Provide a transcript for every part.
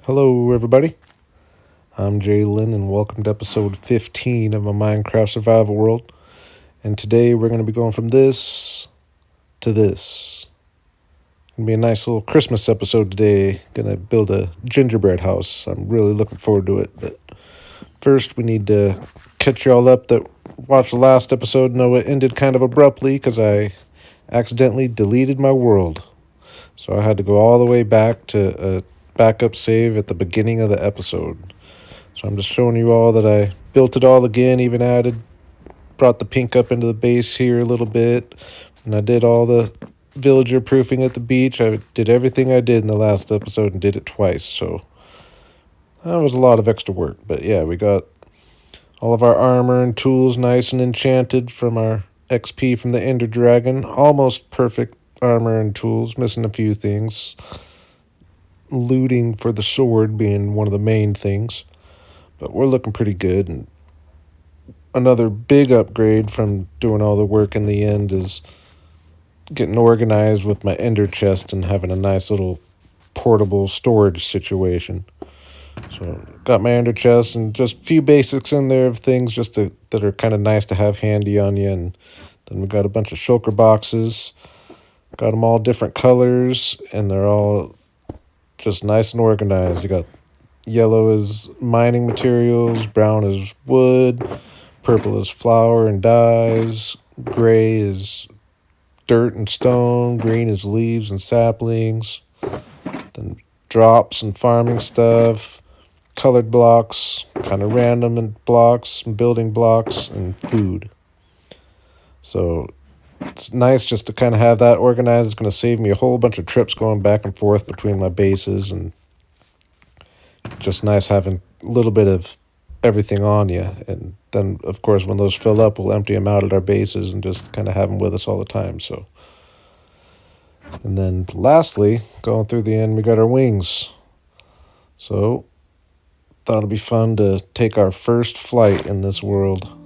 Hello, everybody. I'm Jalen, and welcome to episode 15 of my Minecraft Survival World. And today we're going to be going from this to this. It's going to be a nice little Christmas episode today. Going to build a gingerbread house. I'm really looking forward to it. But first, we need to catch y'all up that watched the last episode. No, it ended kind of abruptly because I accidentally deleted my world. So I had to go all the way back to a backup save at the beginning of the episode. So I'm just showing you all that I built it all again, even brought the pink up into the base here a little bit. And I did all the villager proofing at the beach. I did everything I did in the last episode and did it twice. So that was a lot of extra work. But yeah, we got all of our armor and tools nice and enchanted from our XP from the Ender Dragon. Almost perfect armor and tools, missing a few things. Looting for the sword being one of the main things. But we're looking pretty good. And another big upgrade from doing all the work in the end is getting organized with my ender chest and having a nice little portable storage situation. So got my ender chest and just a few basics in there of things that are kind of nice to have handy on you. And then we got a bunch of shulker boxes. Got them all different colors, and they're all just nice and organized. You got yellow is mining materials, brown is wood, purple is flour and dyes, gray is dirt and stone, green is leaves and saplings, then drops and farming stuff, colored blocks, kind of random and blocks, and building blocks, and food. So it's nice just to kind of have that organized. It's going to save me a whole bunch of trips going back and forth between my bases, and just nice having a little bit of everything on you. And then, of course, when those fill up, we'll empty them out at our bases and just kind of have them with us all the time. So, and then lastly, going through the end, we got our wings. So thought it'd be fun to take our first flight in this world.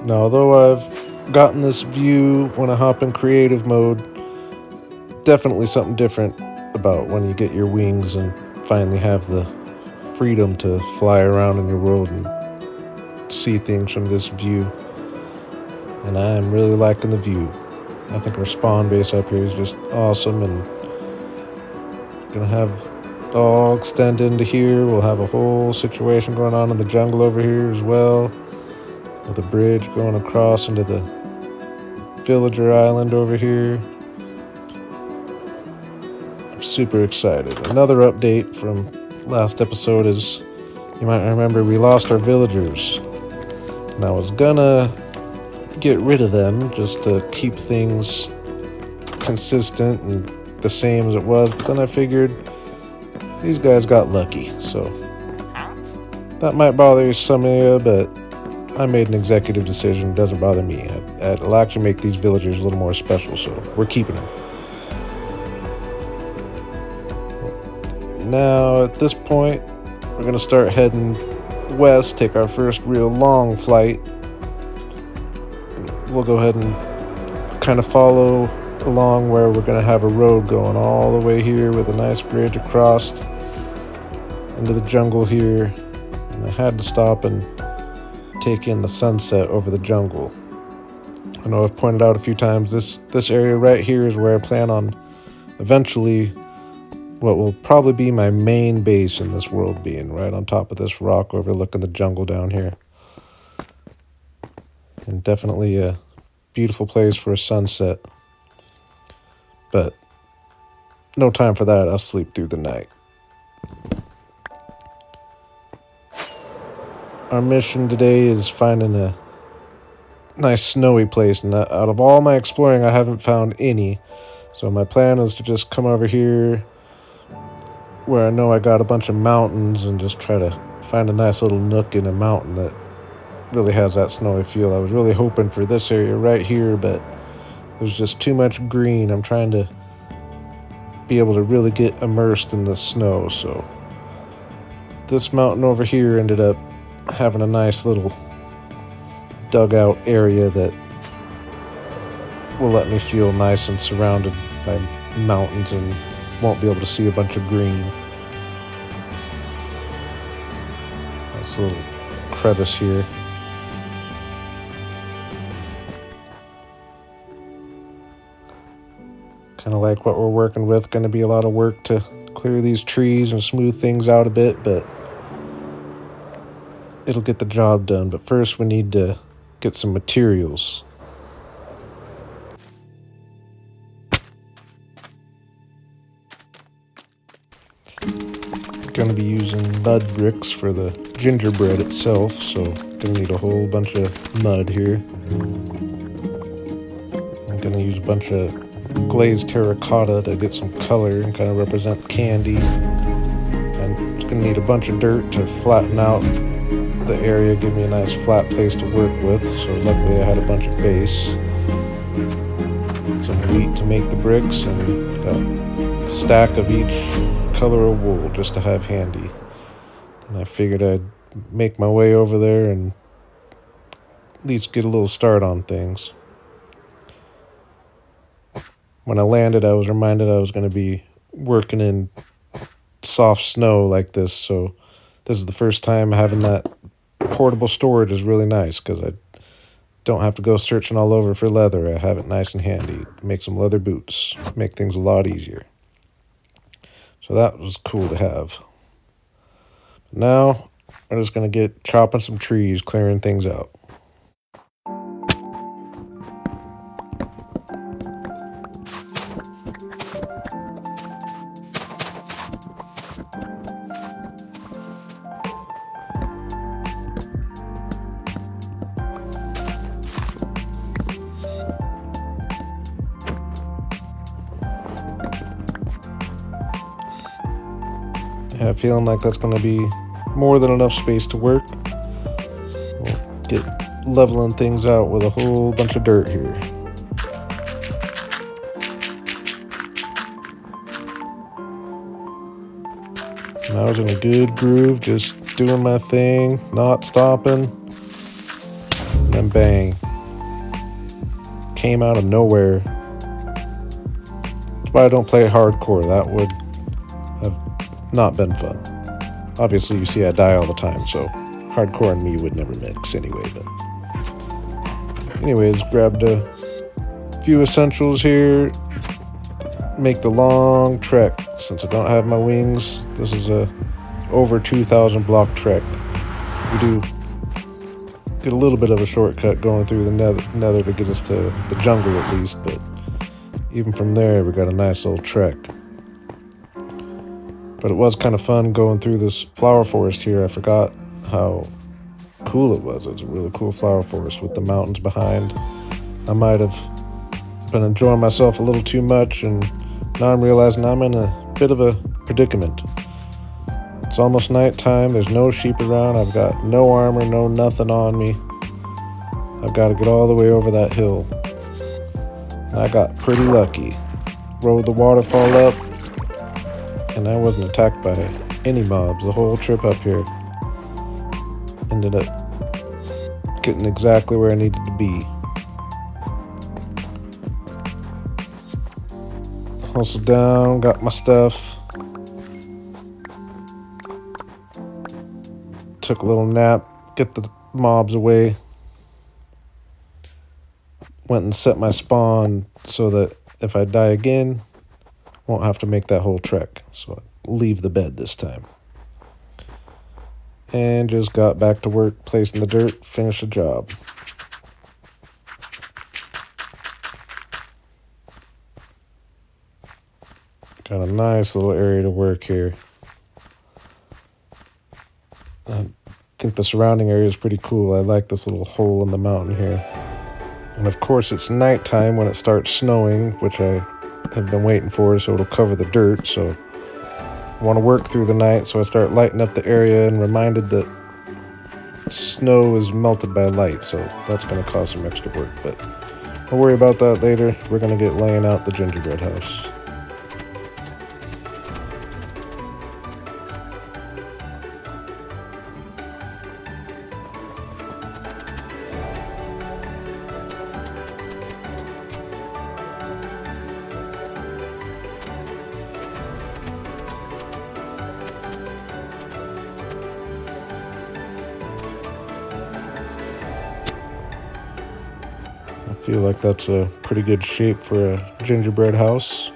Now, although I've gotten this view when I hop in creative mode, definitely something different about when you get your wings and finally have the freedom to fly around in your world and see things from this view. And I am really liking the view. I think our spawn base up here is just awesome, and gonna have it all extend into here. We'll have a whole situation going on in the jungle over here as well, with a bridge going across into the villager island over here. I'm super excited. Another update from last episode is, you might remember, we lost our villagers. And I was gonna get rid of them just to keep things consistent and the same as it was, but then I figured these guys got lucky. So that might bother some of you, but I made an executive decision. It doesn't bother me. It'll actually make these villagers a little more special, so we're keeping them. Now, at this point, we're going to start heading west, take our first real long flight. We'll go ahead and kind of follow along where we're going to have a road going all the way here with a nice bridge across into the jungle here. And I had to stop and take in the sunset over the jungle. I know I've pointed out a few times, this area right here is where I plan on eventually what will probably be my main base in this world, being right on top of this rock overlooking the jungle down here. And definitely a beautiful place for a sunset. But no time for that. I'll sleep through the night. Our mission today is finding a nice snowy place, and out of all my exploring, I haven't found any. So my plan is to just come over here where I know I got a bunch of mountains and just try to find a nice little nook in a mountain that really has that snowy feel. I was really hoping for this area right here, but there's just too much green. I'm trying to be able to really get immersed in the snow. So this mountain over here ended up having a nice little dugout area that will let me feel nice and surrounded by mountains and won't be able to see a bunch of green. Nice little crevice here. Kind of like what we're working with. Going to be a lot of work to clear these trees and smooth things out a bit, but it'll get the job done. But first we need to get some materials. Going to be using mud bricks for the gingerbread itself, so going to need a whole bunch of mud here. I'm going to use a bunch of glazed terracotta to get some color and kind of represent candy. I'm just going to need a bunch of dirt to flatten out the area, give me a nice flat place to work with. So luckily I had a bunch of base, some wheat to make the bricks, and got a stack of each color of wool just to have handy. And I figured I'd make my way over there and at least get a little start on things. When I landed, I was reminded I was going to be working in soft snow like this, so this is the first time having that portable storage is really nice because I don't have to go searching all over for leather. I have it nice and handy. Make some leather boots, make things a lot easier. So that was cool to have. Now, I'm just going to get chopping some trees, clearing things out. Yeah, feeling like that's going to be more than enough space to work. We'll get leveling things out with a whole bunch of dirt here. And I was in a good groove, just doing my thing, not stopping. And then bang. Came out of nowhere. That's why I don't play hardcore. That would have not been fun. Obviously, you see I die all the time, so hardcore and me would never mix anyway. But anyways, grabbed a few essentials here. Make the long trek. Since I don't have my wings, this is a over 2,000 block trek. We do get a little bit of a shortcut going through the nether to get us to the jungle at least, but even from there, we got a nice little trek. But it was kind of fun going through this flower forest here. I forgot how cool it was. It was a really cool flower forest with the mountains behind. I might have been enjoying myself a little too much, and now I'm realizing I'm in a bit of a predicament. It's almost nighttime. There's no sheep around. I've got no armor, no nothing on me. I've got to get all the way over that hill. And I got pretty lucky. Rode the waterfall up, and I wasn't attacked by any mobs the whole trip up here. Ended up getting exactly where I needed to be. Hustled down, got my stuff. Took a little nap, get the mobs away. Went and set my spawn so that if I die again, won't have to make that whole trek. So I leave the bed this time. And just got back to work, placing the dirt, finished the job. Got a nice little area to work here. I think the surrounding area is pretty cool. I like this little hole in the mountain here. And of course it's nighttime when it starts snowing, which I have been waiting for, so it'll cover the dirt. So I want to work through the night, so I start lighting up the area and reminded that snow is melted by light, so that's going to cause some extra work. But I'll worry about that later. We're going to get laying out the gingerbread house. feel like that's a pretty good shape for a gingerbread house.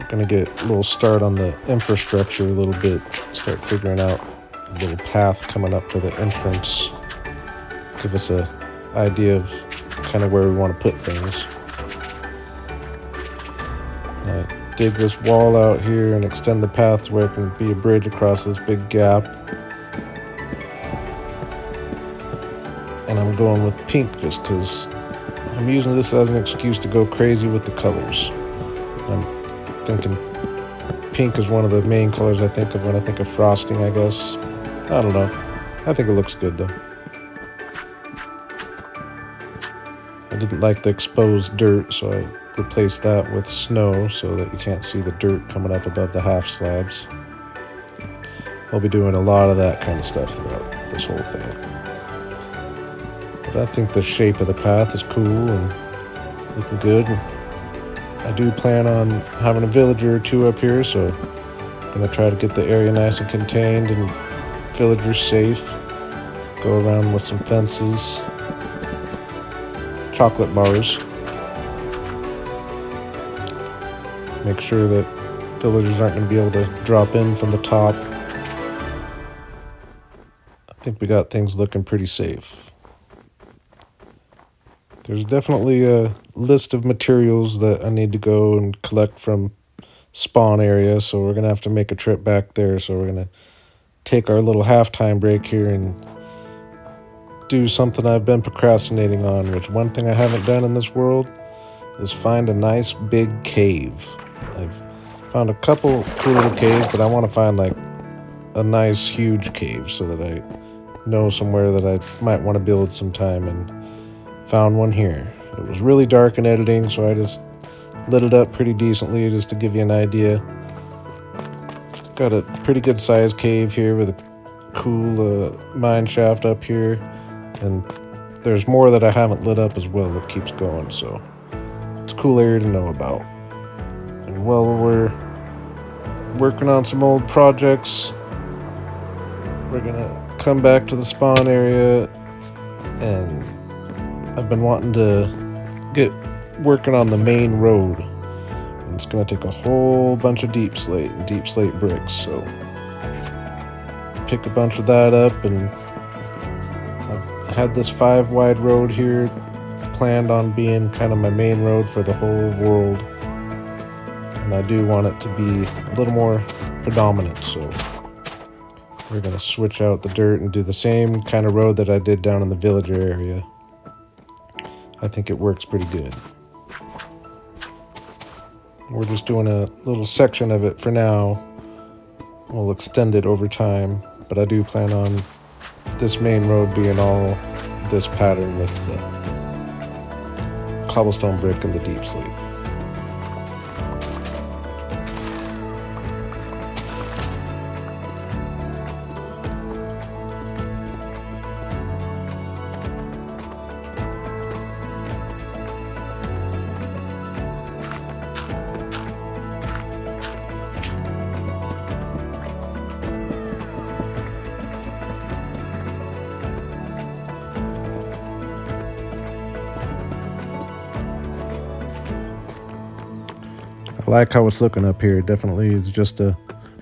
I'm gonna get a little start on the infrastructure a little bit, start figuring out a little path coming up to the entrance, give us an idea of kind of where we want to put things. Dig this wall out here and extend the path so where it can be a bridge across this big gap. And I'm going with pink just because I'm using this as an excuse to go crazy with the colors. I'm thinking pink is one of the main colors I think of when I think of frosting, I guess. I don't know. I think it looks good though. I didn't like the exposed dirt, so I replaced that with snow so that you can't see the dirt coming up above the half slabs. I'll be doing a lot of that kind of stuff throughout this whole thing. But I think the shape of the path is cool and looking good. I do plan on having a villager or two up here, so I'm going to try to get the area nice and contained and villagers safe. Go around with some fences. Chocolate bars. Make sure that villagers aren't going to be able to drop in from the top. I think we got things looking pretty safe. There's definitely a list of materials that I need to go and collect from spawn area, so we're going to have to make a trip back there. So we're going to take our little halftime break here and do something I've been procrastinating on, which one thing I haven't done in this world is find a nice big cave. I've found a couple cool little caves, but I want to find like a nice huge cave so that I know somewhere that I might want to build sometime, and found one here. It was really dark in editing, so I just lit it up pretty decently just to give you an idea. Got a pretty good sized cave here with a cool mine shaft up here. And there's more that I haven't lit up as well that keeps going, so it's a cool area to know about. And while we're working on some old projects, we're gonna come back to the spawn area, and I've been wanting to get working on the main road. And it's gonna take a whole bunch of deep slate and deep slate bricks, so pick a bunch of that up. And had this 5 wide road here planned on being kind of my main road for the whole world, and I do want it to be a little more predominant, so we're going to switch out the dirt and do the same kind of road that I did down in the villager area. I think it works pretty good. We're just doing a little section of it for now. We'll extend it over time, but I do plan on this main road being all this pattern with the cobblestone brick and the deep slate. I like how it's looking up here. It definitely is just a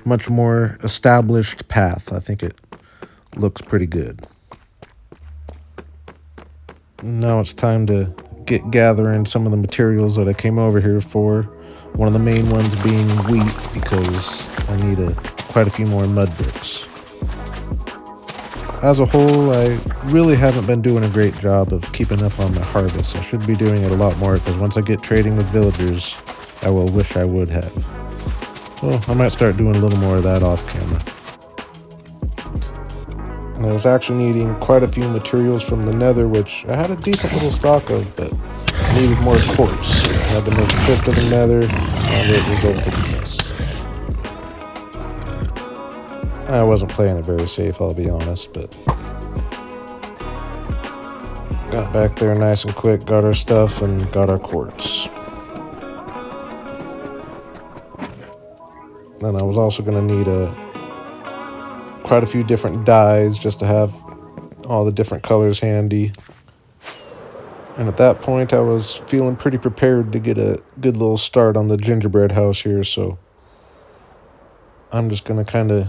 much more established path. I think it looks pretty good. Now it's time to get gathering some of the materials that I came over here for. One of the main ones being wheat, because I need quite a few more mud bricks. As a whole, I really haven't been doing a great job of keeping up on my harvest. I should be doing it a lot more, because once I get trading with villagers, I will wish I would have. Well, I might start doing a little more of that off camera. And I was actually needing quite a few materials from the nether, which I had a decent little stock of, but I needed more quartz. So I had to make a trip to the nether, and it resulted in this. I wasn't playing it very safe, I'll be honest, but got back there nice and quick, got our stuff, and got our quartz. Then I was also going to need quite a few different dyes just to have all the different colors handy. And at that point, I was feeling pretty prepared to get a good little start on the gingerbread house here, so I'm just going to kind of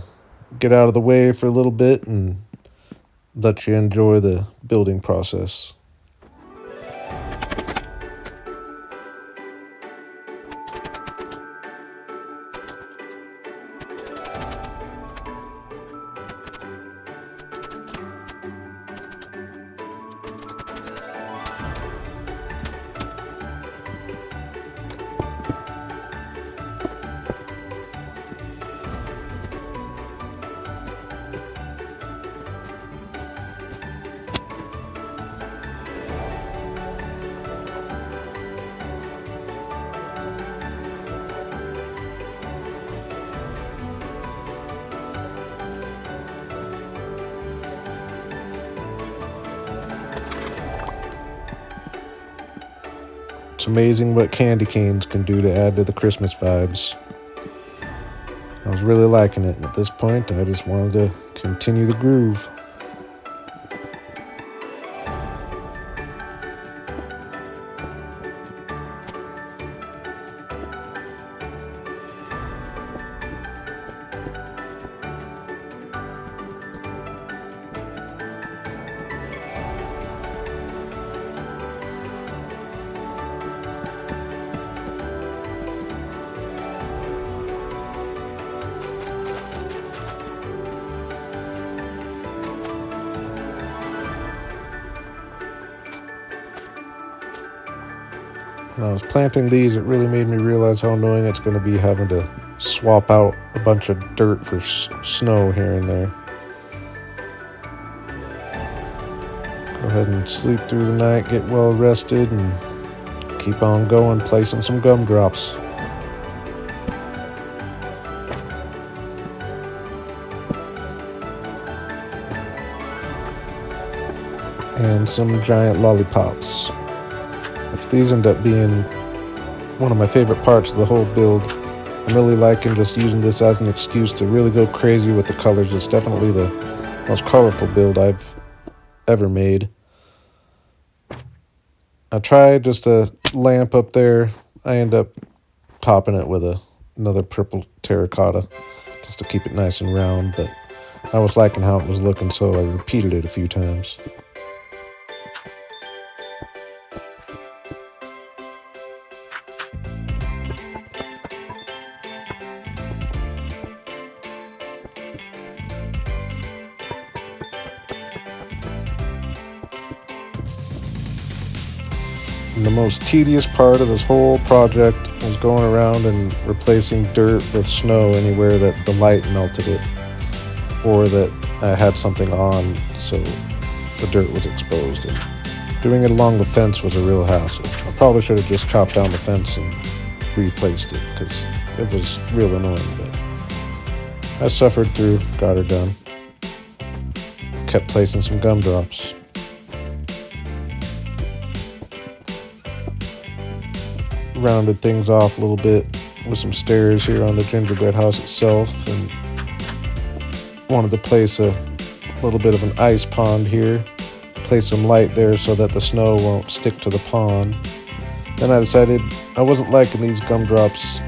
get out of the way for a little bit and let you enjoy the building process. It's amazing what candy canes can do to add to the Christmas vibes. I was really liking it, and at this point, I just wanted to continue the groove. When I was planting these, it really made me realize how annoying it's going to be having to swap out a bunch of dirt for snow here and there. Go ahead and sleep through the night, get well rested, and keep on going, placing some gumdrops. And some giant lollipops. These end up being one of my favorite parts of the whole build. I'm really liking just using this as an excuse to really go crazy with the colors. It's definitely the most colorful build I've ever made. I tried just a lamp up there. I end up topping it with another purple terracotta just to keep it nice and round, but I was liking how it was looking, so I repeated it a few times. And the most tedious part of this whole project was going around and replacing dirt with snow anywhere that the light melted it, or that I had something on so the dirt was exposed. And doing it along the fence was a real hassle. I probably should have just chopped down the fence and replaced it, because it was real annoying, but I suffered through, got her done. Kept placing some gumdrops. Rounded things off a little bit with some stairs here on the gingerbread house itself, and wanted to place a little bit of an ice pond here, place some light there so that the snow won't stick to the pond. Then I decided I wasn't liking these gumdrops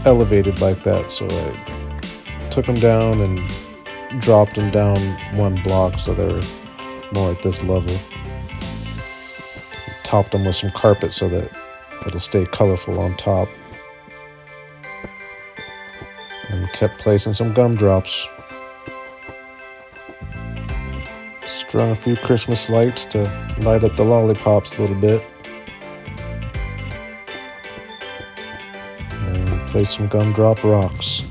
elevated like that, so I took them down and dropped them down one block so they were more at this level. Topped them with some carpet so that it'll stay colorful on top. And kept placing some gumdrops. Strung a few Christmas lights to light up the lollipops a little bit. And place some gumdrop rocks.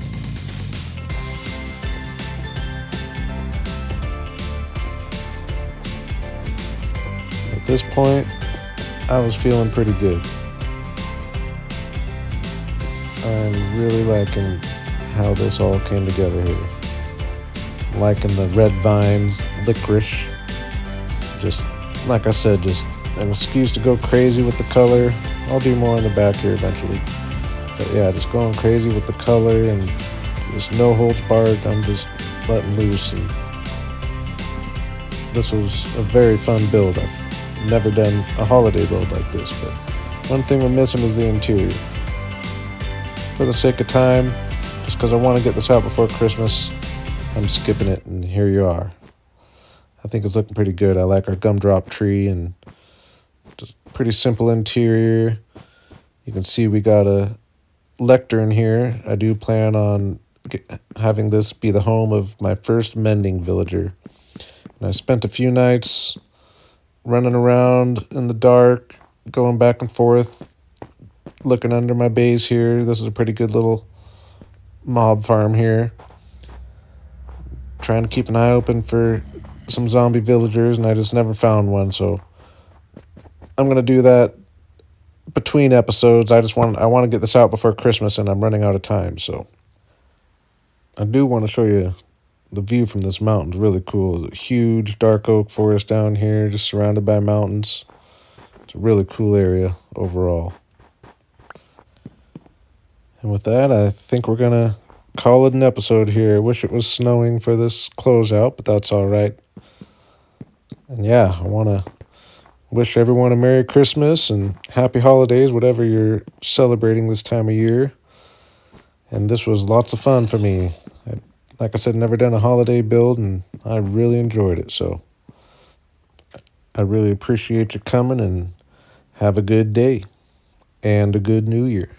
At this point, I was feeling pretty good. I'm really liking how this all came together here. Liking the red vines, licorice. Just, like I said, just an excuse to go crazy with the color. I'll do more in the back here eventually. But yeah, just going crazy with the color and just no holds barred. I'm just letting loose. And this was a very fun build. I've never done a holiday build like this, but one thing we're missing is the interior. For the sake of time, just because I want to get this out before Christmas, I'm skipping it, and here you are. I think it's looking pretty good. I like our gumdrop tree and just pretty simple interior. You can see we got a lectern here. I do plan on having this be the home of my first mending villager. And I spent a few nights running around in the dark, going back and forth, looking under my base here. This is a pretty good little mob farm here. Trying to keep an eye open for some zombie villagers, and I just never found one, so I'm going to do that between episodes. I want to get this out before Christmas, and I'm running out of time, so I do want to show you the view from this mountain. Is really cool. It's a huge dark oak forest down here, just surrounded by mountains. It's a really cool area overall. And with that, I think we're going to call it an episode here. I wish it was snowing for this closeout, but that's all right. And yeah, I want to wish everyone a Merry Christmas and Happy Holidays, whatever you're celebrating this time of year. And this was lots of fun for me. Like I said, never done a holiday build, and I really enjoyed it. So I really appreciate you coming, and have a good day and a good new year.